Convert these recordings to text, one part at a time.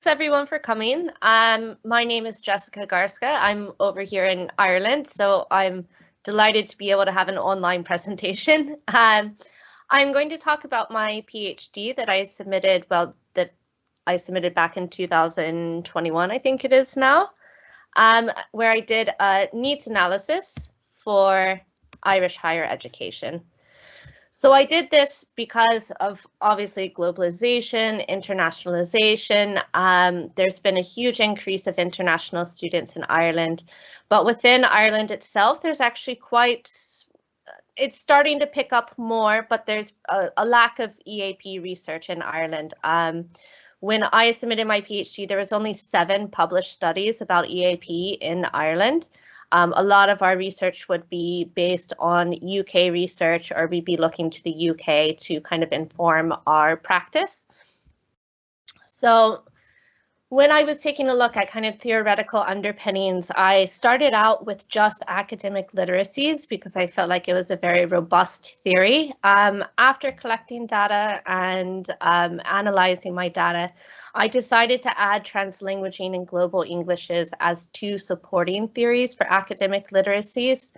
everyone for coming. My name is Jessica Garska. I'm over here in Ireland, so I'm delighted to be able to have an online presentation. I'm going to talk about my PhD that I submitted, back in 2021, I think it is now, where I did a needs analysis for Irish higher education. So I did this because of obviously globalization, internationalization. There's been a huge increase of international students in Ireland, but within Ireland itself, there's actually it's starting to pick up more, but there's a lack of EAP research in Ireland. When I submitted my PhD, there was only 7 published studies about EAP in Ireland. A lot of our research would be based on UK research, or we'd be looking to the UK to kind of inform our practice. So when I was taking a look at kind of theoretical underpinnings, I started out with just academic literacies because I felt like it was a very robust theory. After collecting data and analyzing my data, I decided to add translanguaging and global Englishes as 2 supporting theories for academic literacies.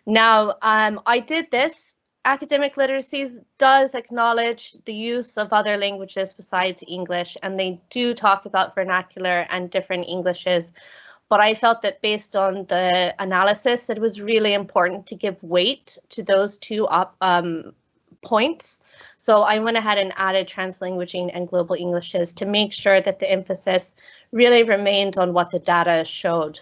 Now, I did this. Academic literacies does acknowledge the use of other languages besides English, and they do talk about vernacular and different Englishes. But I felt that based on the analysis, it was really important to give weight to those 2 points. So I went ahead and added translanguaging and global Englishes to make sure that the emphasis really remained on what the data showed.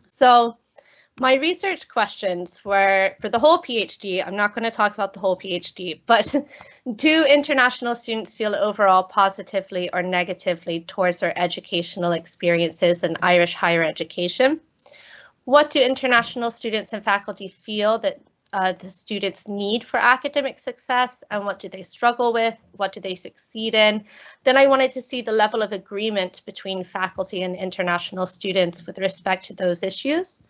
So my research questions were for the whole PhD. I'm not going to talk about the whole PhD, but do international students feel overall positively or negatively towards their educational experiences in Irish higher education? What do international students and faculty feel that the students need for academic success, and what do they struggle with? What do they succeed in? Then I wanted to see the level of agreement between faculty and international students with respect to those issues.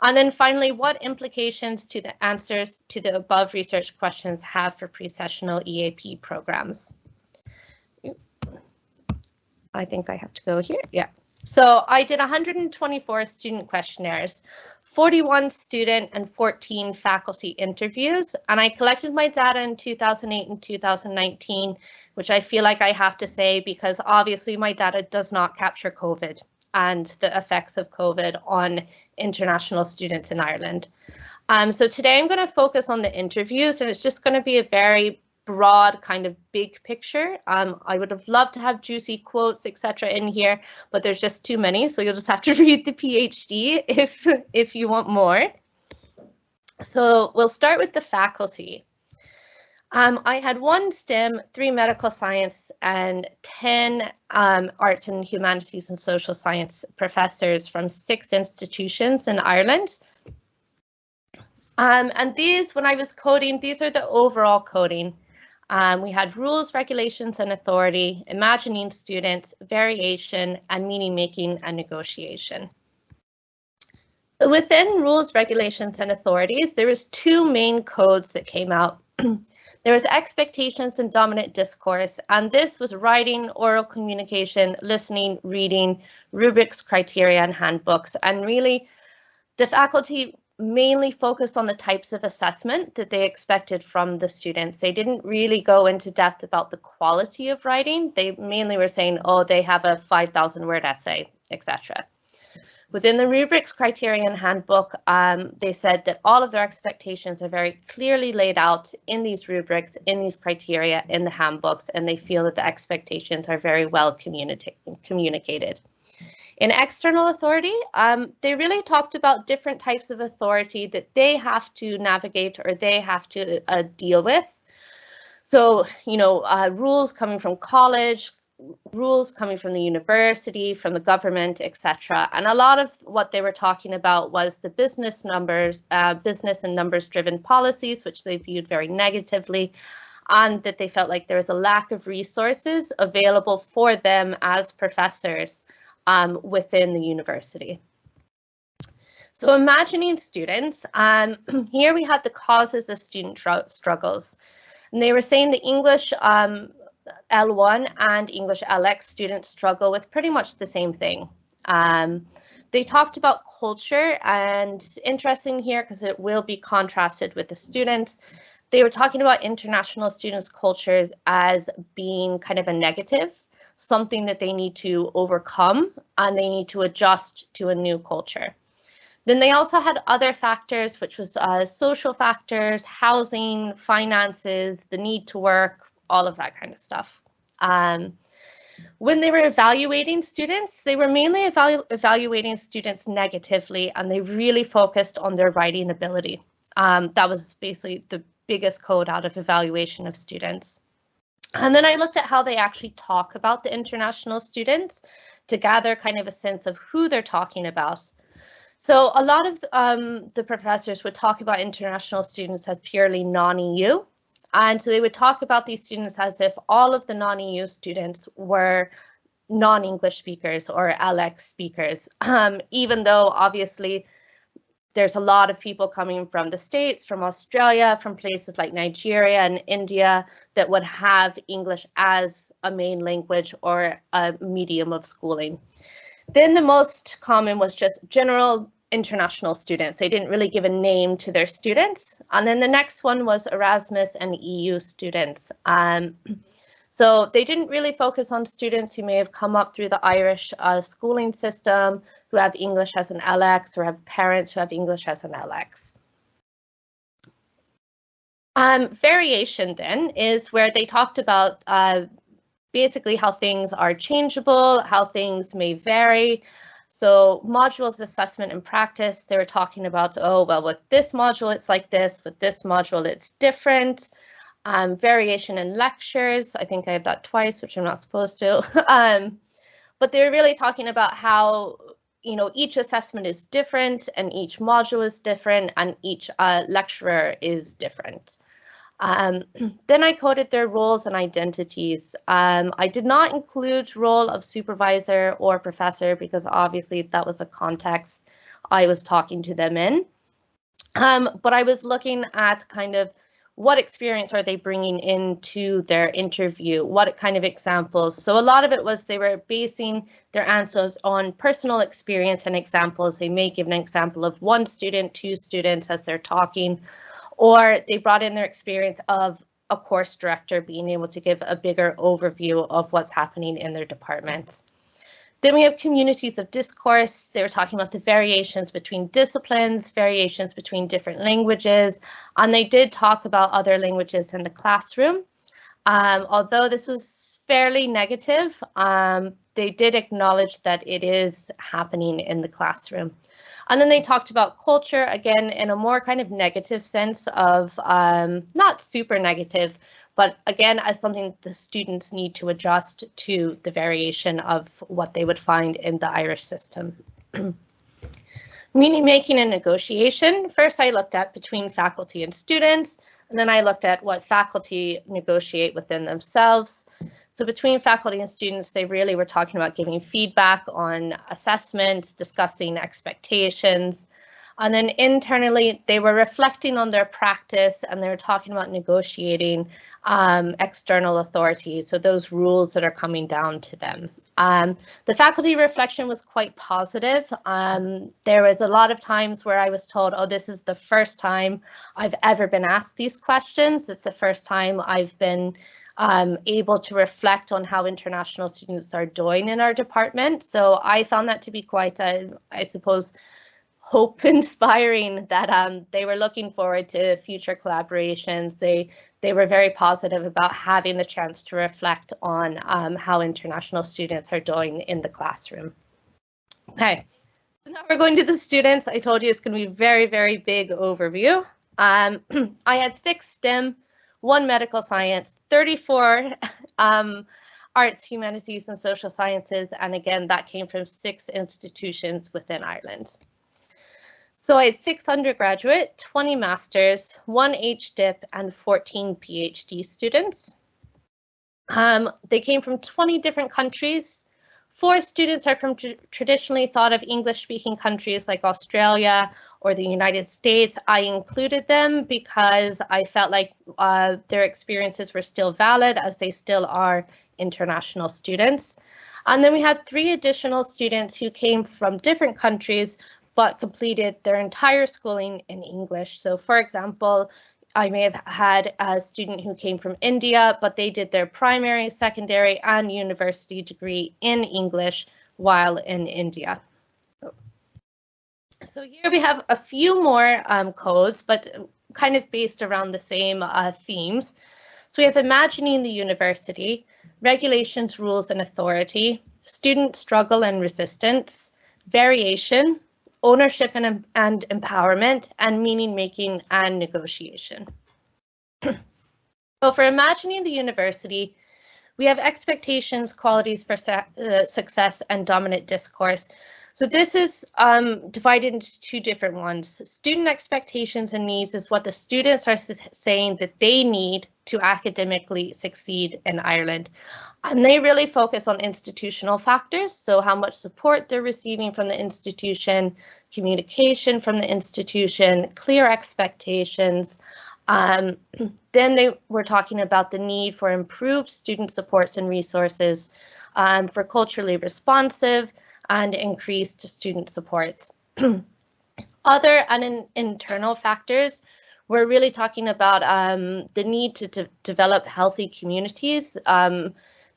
And then finally, what implications do the answers to the above research questions have for pre-sessional EAP programs? I think I have to go here. Yeah. So I did 124 student questionnaires, 41 student and 14 faculty interviews, and I collected my data in 2008 and 2019, which I feel like I have to say because obviously my data does not capture COVID and the effects of COVID on international students in Ireland. So today I'm going to focus on the interviews, and it's just going to be a very broad kind of big picture. I would have loved to have juicy quotes, etc. in here, but there's just too many, so you'll just have to read the PhD if you want more. So we'll start with the faculty. I had 1 STEM, 3 medical science, and 10 arts and humanities and social science professors from 6 institutions in Ireland. And these, when I was coding, these are the overall coding. We had rules, regulations, and authority, imagining students, variation, and meaning making and negotiation. So within rules, regulations, and authorities, there was 2 main codes that came out. There was expectations and dominant discourse, and this was writing, oral communication, listening, reading, rubrics, criteria, and handbooks. And really, the faculty mainly focused on the types of assessment that they expected from the students. They didn't really go into depth about the quality of writing. They mainly were saying, oh, they have a 5,000-word essay, etc. Within the rubrics, criteria, and handbook, they said that all of their expectations are very clearly laid out in these rubrics, in these criteria, in the handbooks, and they feel that the expectations are very well communicated. In external authority, they really talked about different types of authority that they have to navigate or they have to deal with. So, you know, rules coming from college, rules coming from the university, from the government, etc. And a lot of what they were talking about was the business and numbers driven policies, which they viewed very negatively, and that they felt like there was a lack of resources available for them as professors within the university. So imagining students, here we had the causes of student struggles. And they were saying the English L1 and English LX students struggle with pretty much the same thing. They talked about culture, and interesting here because it will be contrasted with the students. They were talking about international students' cultures as being kind of a negative, something that they need to overcome and they need to adjust to a new culture. Then they also had other factors, which was social factors, housing, finances, the need to work, all of that kind of stuff. When they were evaluating students, they were mainly evaluating students negatively, and they really focused on their writing ability. That was basically the biggest code out of evaluation of students. And then I looked at how they actually talk about the international students to gather kind of a sense of who they're talking about. So a lot of the professors would talk about international students as purely non-EU. And so they would talk about these students as if all of the non-EU students were non-English speakers or LX speakers, even though obviously there's a lot of people coming from the States, from Australia, from places like Nigeria and India that would have English as a main language or a medium of schooling. Then the most common was just general international students. They didn't really give a name to their students. And then the next one was Erasmus and EU students. So they didn't really focus on students who may have come up through the Irish schooling system, who have English as an LX, or have parents who have English as an LX. Variation then is where they talked about basically how things are changeable, how things may vary. So modules, assessment and practice, they were talking about, oh, well, with this module, it's like this, with this module, it's different. Variation in lectures, I think I have that twice, which I'm not supposed to. But they were really talking about how, you know, each assessment is different and each module is different and each lecturer is different. Then I coded their roles and identities. I did not include role of supervisor or professor because obviously that was a context I was talking to them in. But I was looking at kind of what experience are they bringing into their interview? What kind of examples? So a lot of it was they were basing their answers on personal experience and examples. They may give an example of one student, two students as they're talking, or they brought in their experience of a course director being able to give a bigger overview of what's happening in their department. Then we have communities of discourse. They were talking about the variations between disciplines, variations between different languages, and they did talk about other languages in the classroom. Although this was fairly negative, they did acknowledge that it is happening in the classroom. And then they talked about culture, again, in a more kind of negative sense of not super negative, but again, as something the students need to adjust to the variation of what they would find in the Irish system. Meaning making and negotiation. First, I looked at between faculty and students, and then I looked at what faculty negotiate within themselves. So between faculty and students, they really were talking about giving feedback on assessments, discussing expectations. And then internally, they were reflecting on their practice and they were talking about negotiating external authority, so those rules that are coming down to them. The faculty reflection was quite positive. There was a lot of times where I was told, oh, this is the first time I've ever been asked these questions. It's the first time I've been able to reflect on how international students are doing in our department. So I found that to be quite, I suppose, hope-inspiring that they were looking forward to future collaborations. They were very positive about having the chance to reflect on how international students are doing in the classroom. Okay, so now we're going to the students. I told you it's going to be a very, very big overview. I had 6 STEM, 1 medical science, 34 arts, humanities, and social sciences. And again, that came from 6 institutions within Ireland. So I had 6 undergraduate, 20 masters, 1 HDiP, and 14 PhD students. They came from 20 different countries, 4 students are from traditionally thought of English-speaking countries like Australia or the United States. I included them because I felt like their experiences were still valid, as they still are international students. And then we had 3 additional students who came from different countries but completed their entire schooling in English. So for example, I may have had a student who came from India, but they did their primary, secondary, and university degree in English while in India. So here we have a few more codes, but kind of based around the same themes. So we have imagining the university, regulations, rules, and authority, student struggle and resistance, variation, ownership and empowerment, and meaning making and negotiation. So for imagining the university, we have expectations, qualities for success, and dominant discourse. So this is divided into 2 different ones. Student expectations and needs is what the students are saying that they need to academically succeed in Ireland. And they really focus on institutional factors, so how much support they're receiving from the institution, communication from the institution, clear expectations. Then they were talking about the need for improved student supports and resources, for culturally responsive and increased student supports. Other and internal factors, we're really talking about the need to develop healthy communities,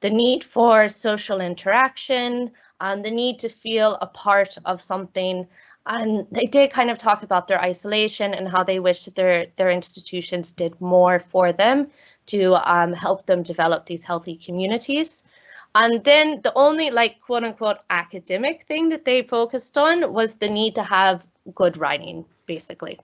the need for social interaction, the need to feel a part of something. And they did kind of talk about their isolation and how they wish that their institutions did more for them to help them develop these healthy communities. And then the only, like, quote unquote academic thing that they focused on was the need to have good writing, basically.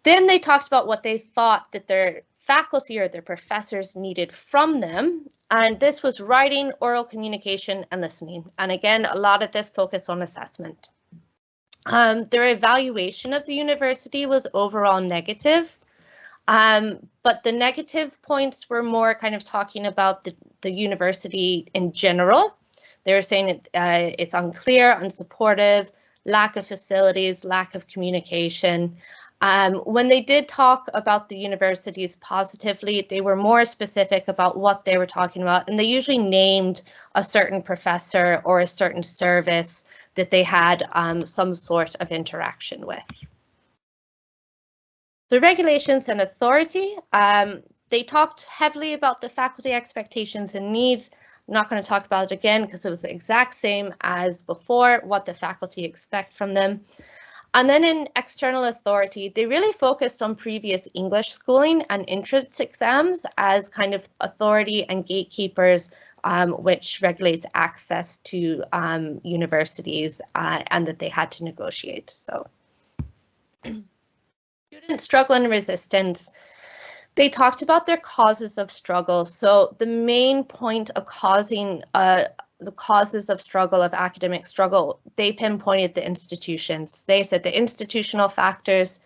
Then they talked about what they thought that their faculty or their professors needed from them. And this was writing, oral communication, and listening. And again, a lot of this focus on assessment. Their evaluation of the university was overall negative. But the negative points were more kind of talking about the university in general. They were saying it's unclear, unsupportive, lack of facilities, lack of communication. When they did talk about the universities positively, they were more specific about what they were talking about, and they usually named a certain professor or a certain service that they had some sort of interaction with. The regulations and authority, they talked heavily about the faculty expectations and needs. I'm not going to talk about it again because it was the exact same as before, what the faculty expect from them. And then in external authority, they really focused on previous English schooling and entrance exams as kind of authority and gatekeepers, which regulates access to universities and that they had to negotiate. So. Student struggle and resistance. They talked about their causes of struggle. So the main point of causing the causes of struggle, of academic struggle, they pinpointed the institutions. They said the institutional factors,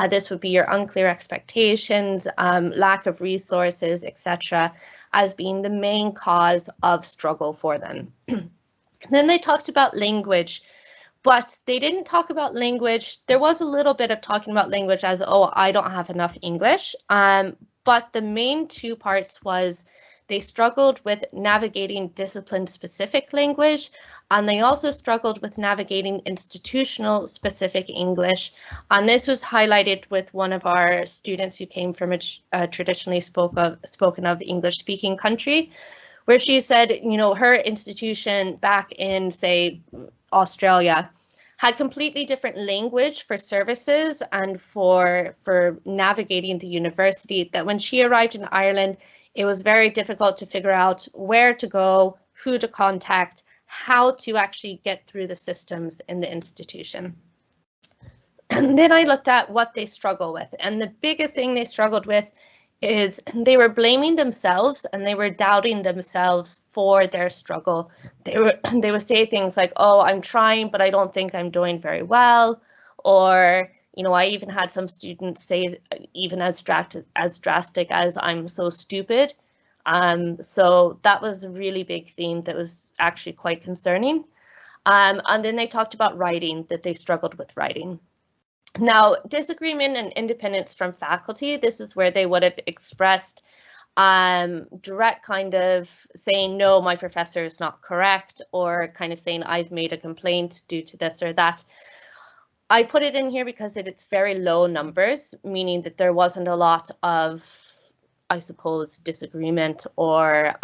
this would be your unclear expectations, lack of resources, etc., as being the main cause of struggle for them. Then they talked about language. But they didn't talk about language. There was a little bit of talking about language as, oh, I don't have enough English. But the main 2 parts was they struggled with navigating discipline-specific language, and they also struggled with navigating institutional-specific English. And this was highlighted with one of our students who came from a traditionally spoken of English-speaking country, where she said, you know, her institution back in, say, Australia had completely different language for services and for navigating the university, that when she arrived in Ireland, it was very difficult to figure out where to go, who to contact, how to actually get through the systems in the institution. And then I looked at what they struggle with, and the biggest thing they struggled with is they were blaming themselves and they were doubting themselves for their struggle. They would say things like, oh, I'm trying, but I don't think I'm doing very well. Or, you know, I even had some students say even as drastic as I'm so stupid. So that was a really big theme that was actually quite concerning. And then they talked about writing, that they struggled with writing. Now, disagreement and independence from faculty, this is where they would have expressed direct kind of saying, no, my professor is not correct, or kind of saying, I've made a complaint due to this or that. I put it in here because it's very low numbers, meaning that there wasn't a lot of, I suppose, disagreement or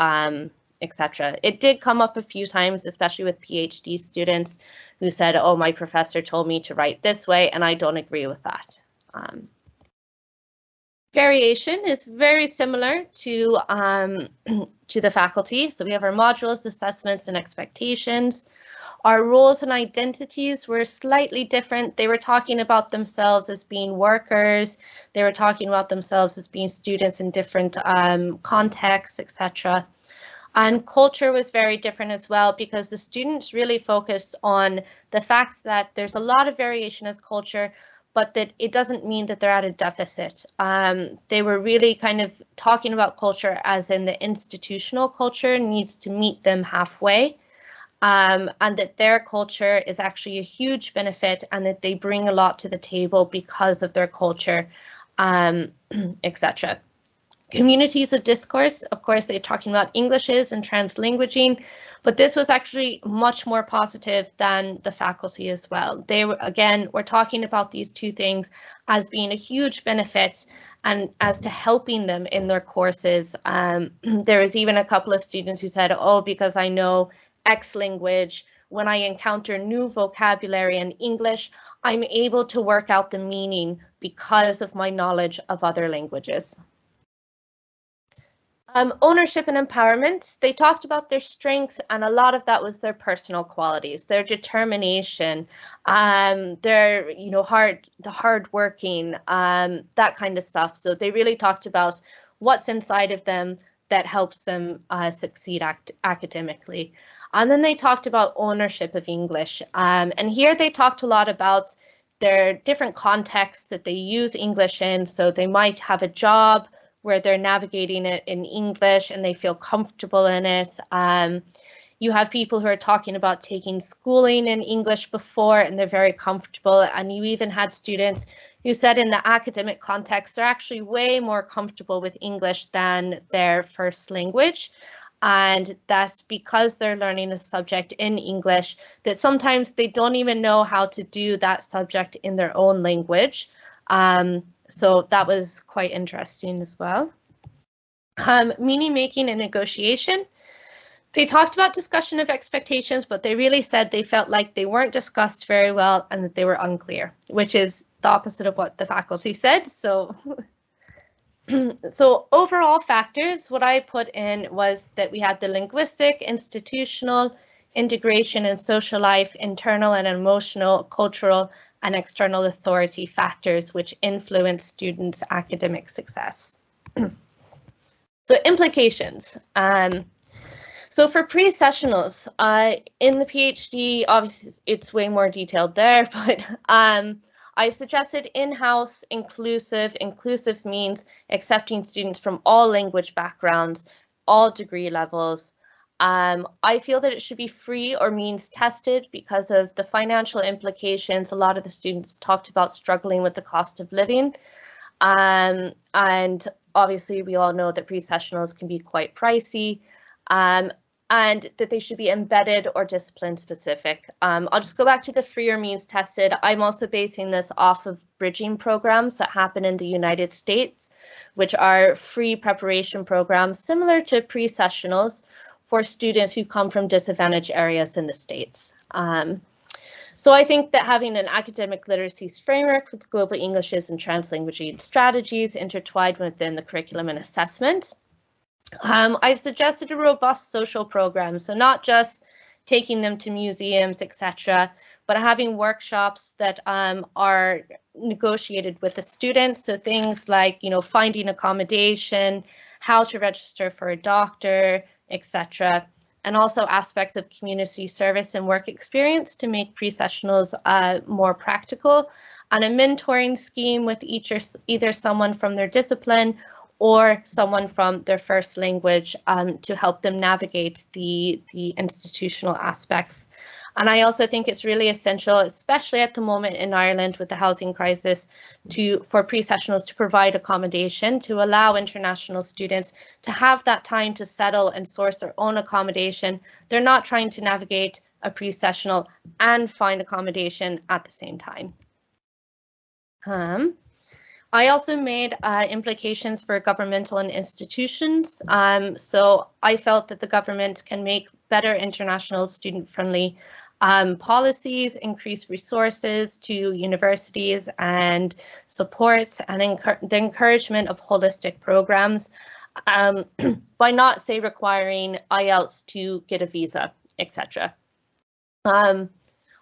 etc. It did come up a few times, especially with PhD students who said, oh, my professor told me to write this way, and I don't agree with that. Variation is very similar to the faculty. So we have our modules, assessments, and expectations. Our roles and identities were slightly different. They were talking about themselves as being workers. They were talking about themselves as being students in different contexts, etc. And culture was very different as well, because the students really focused on the fact that there's a lot of variation as culture, but that it doesn't mean that they're at a deficit. They were really kind of talking about culture as in the institutional culture needs to meet them halfway, and that their culture is actually a huge benefit, and that they bring a lot to the table because of their culture, etc. Communities of discourse, of course, they're talking about Englishes and translanguaging, but this was actually much more positive than the faculty as well. They were, again, we're talking about these two things as being a huge benefit and as to helping them in their courses. There was even a couple of students who said, oh, because I know X language, when I encounter new vocabulary in English, I'm able to work out the meaning because of my knowledge of other languages. Ownership and empowerment, they talked about their strengths, and a lot of that was their personal qualities, their determination, their, hard working, that kind of stuff. So they really talked about what's inside of them that helps them succeed academically. And then they talked about ownership of English. And here they talked a lot about their different contexts that they use English in. So they might have a job where they're navigating it in English and they feel comfortable in it. You have people who are talking about taking schooling in English before and they're very comfortable. And you even had students who said in the academic context, they're actually way more comfortable with English than their first language. And that's because they're learning a subject in English that sometimes they don't even know how to do that subject in their own language. So that was quite interesting as well. Meaning making and negotiation. They talked about discussion of expectations, but they really said they felt like they weren't discussed very well and that they were unclear, which is the opposite of what the faculty said. So, so overall factors, what I put in was that we had the linguistic, institutional, integration and social life, internal and emotional, cultural, and external authority factors which influence students' academic success. So implications. So for pre-sessionals, in the PhD, obviously it's way more detailed there, but I've suggested in-house inclusive. Inclusive means accepting students from all language backgrounds, all degree levels. I feel that it should be free or means tested because of the financial implications. A lot of the students talked about struggling with the cost of living. And obviously we all know that pre-sessionals can be quite pricey, and that they should be embedded or discipline specific. I'll just go back to the free or means tested. I'm also basing this off of bridging programs that happen in the United States, which are free preparation programs similar to pre-sessionals for students who come from disadvantaged areas in the States. So I think that having an academic literacies framework with global Englishes and translanguaging strategies intertwined within the curriculum and assessment. I've suggested a robust social program, so not just taking them to museums, etc., but having workshops that are negotiated with the students. So things like, finding accommodation, how to register for a doctor, etc., and also aspects of community service and work experience to make pre-sessionals more practical, and a mentoring scheme with either someone from their discipline or someone from their first language to help them navigate the institutional aspects. And I also think it's really essential, especially at the moment in Ireland with the housing crisis, for pre-sessionals to provide accommodation to allow international students to have that time to settle and source their own accommodation. They're not trying to navigate a pre-sessional and find accommodation at the same time. I also made implications for governmental and institutions. So I felt that the government can make better international student-friendly policies, increase resources to universities and supports, and the encouragement of holistic programs by not, say, requiring IELTS to get a visa, etc.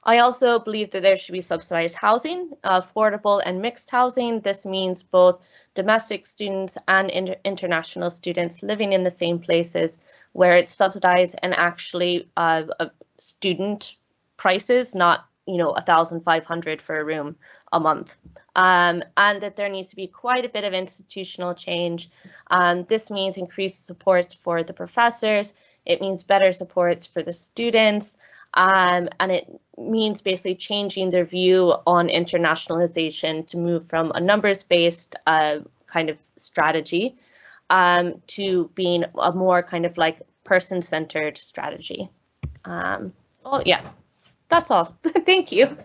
I also believe that there should be subsidized housing, affordable and mixed housing. This means both domestic students and international students living in the same places where it's subsidized and actually student prices, not, you know, 1,500 for a room a month. And that there needs to be quite a bit of institutional change. This means increased supports for the professors. It means better supports for the students. And it means basically changing their view on internationalization to move from a numbers-based kind of strategy to being a more kind of like person-centered strategy. Oh yeah, that's all. Thank you.